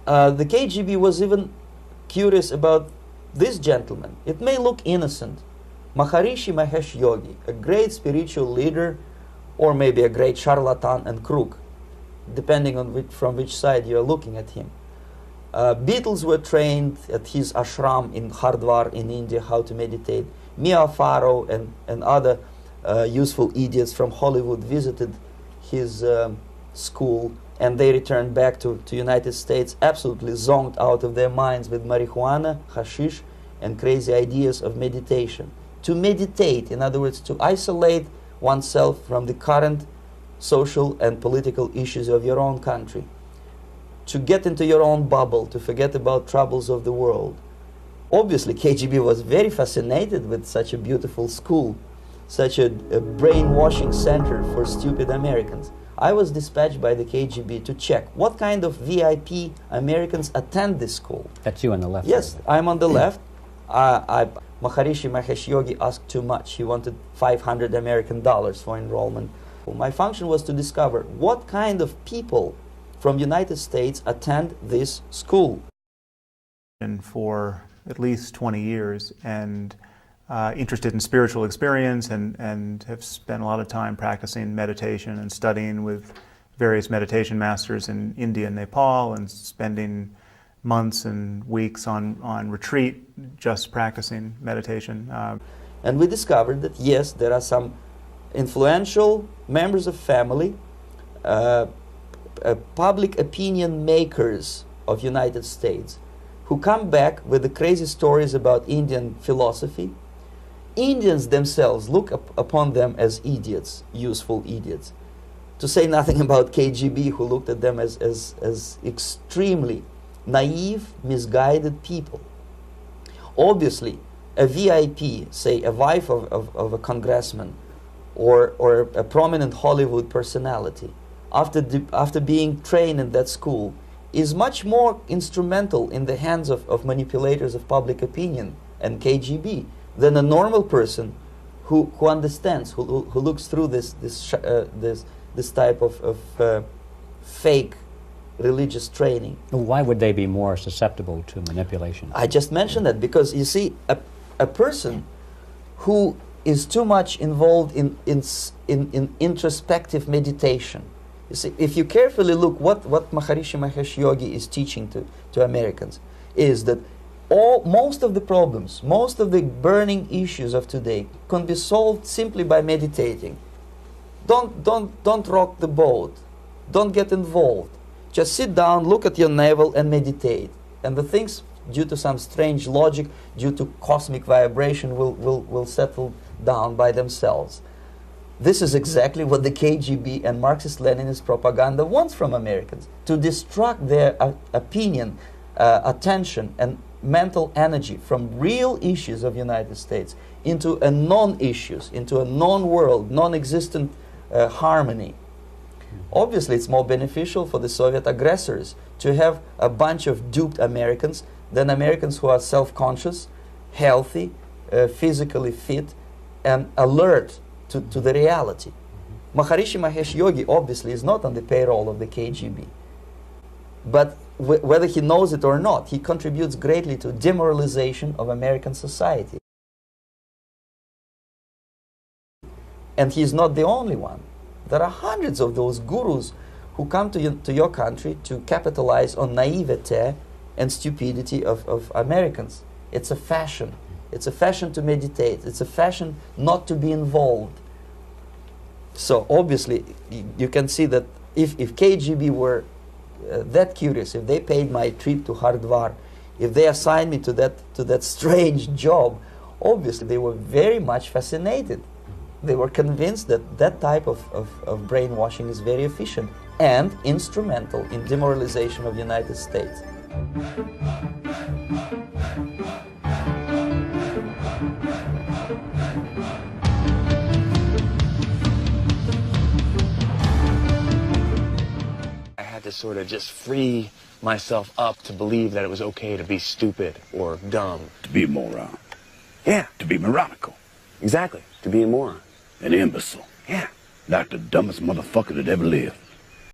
The KGB was even curious about this gentleman. It may look innocent. Maharishi Mahesh Yogi, a great spiritual leader, or maybe a great charlatan and crook, depending on from which side you are looking at him. Beatles were trained at his ashram in Hardwar in India how to meditate. Mia Farrow and other useful idiots from Hollywood visited his school, and they returned back to United States absolutely zonked out of their minds with marijuana, hashish, and crazy ideas of meditation. To meditate, in other words, to isolate oneself from the current social and political issues of your own country, to get into your own bubble, to forget about troubles of the world. Obviously, KGB was very fascinated with such a beautiful school, such a brainwashing center for stupid Americans. I was dispatched by the KGB to check what kind of VIP Americans attend this school. That's you on the left. Yes, I'm on the left. Maharishi Mahesh Yogi asked too much. He wanted $500 American for enrollment. My function was to discover what kind of people from United States attend this school. And for at least 20 years, and interested in spiritual experience, and have spent a lot of time practicing meditation and studying with various meditation masters in India and Nepal, and spending months and weeks on retreat just practicing meditation. And we discovered that yes, there are some influential members of family, public opinion makers of United States, who come back with the crazy stories about Indian philosophy. Indians themselves look upon them as idiots, useful idiots. To say nothing about KGB, who looked at them as extremely naive, misguided people. Obviously, a VIP, say a wife of a congressman, or a prominent Hollywood personality, after being trained in that school, is much more instrumental in the hands of manipulators of public opinion and KGB than a normal person who understands, who looks through this type of fake religious training. Why would they be more susceptible to manipulation? I just mentioned that because, you see, a person who is too much involved in introspective meditation. You see, if you carefully look what Maharishi Mahesh Yogi is teaching to Americans, is that most of the problems, most of the burning issues of today can be solved simply by meditating. Don't rock the boat. Don't get involved. Just sit down, look at your navel, and meditate. And the things, due to some strange logic, due to cosmic vibration, will settle down by themselves. This is exactly what the KGB and Marxist-Leninist propaganda wants from Americans, to distract their opinion, attention, and mental energy from real issues of United States into a non-issues, into a non-world, non-existent harmony. Obviously, it's more beneficial for the Soviet aggressors to have a bunch of duped Americans than Americans who are self-conscious, healthy, physically fit, and alert to the reality. Maharishi Mahesh Yogi obviously is not on the payroll of the KGB. But whether he knows it or not, he contributes greatly to demoralization of American society. And he's not the only one. There are hundreds of those gurus who come to your country to capitalize on naivete and stupidity of Americans. It's a fashion. It's a fashion to meditate. It's a fashion not to be involved. So obviously, you can see that if KGB were that curious, if they paid my trip to Hardwar, if they assigned me to that strange job, obviously they were very much fascinated. They were convinced that that type of brainwashing is very efficient and instrumental in demoralization of the United States. I had to sort of just free myself up to believe that it was okay to be stupid or dumb. To be a moron. Yeah. To be moronical. Exactly. To be a moron. An imbecile. Yeah. Like the dumbest motherfucker that ever lived.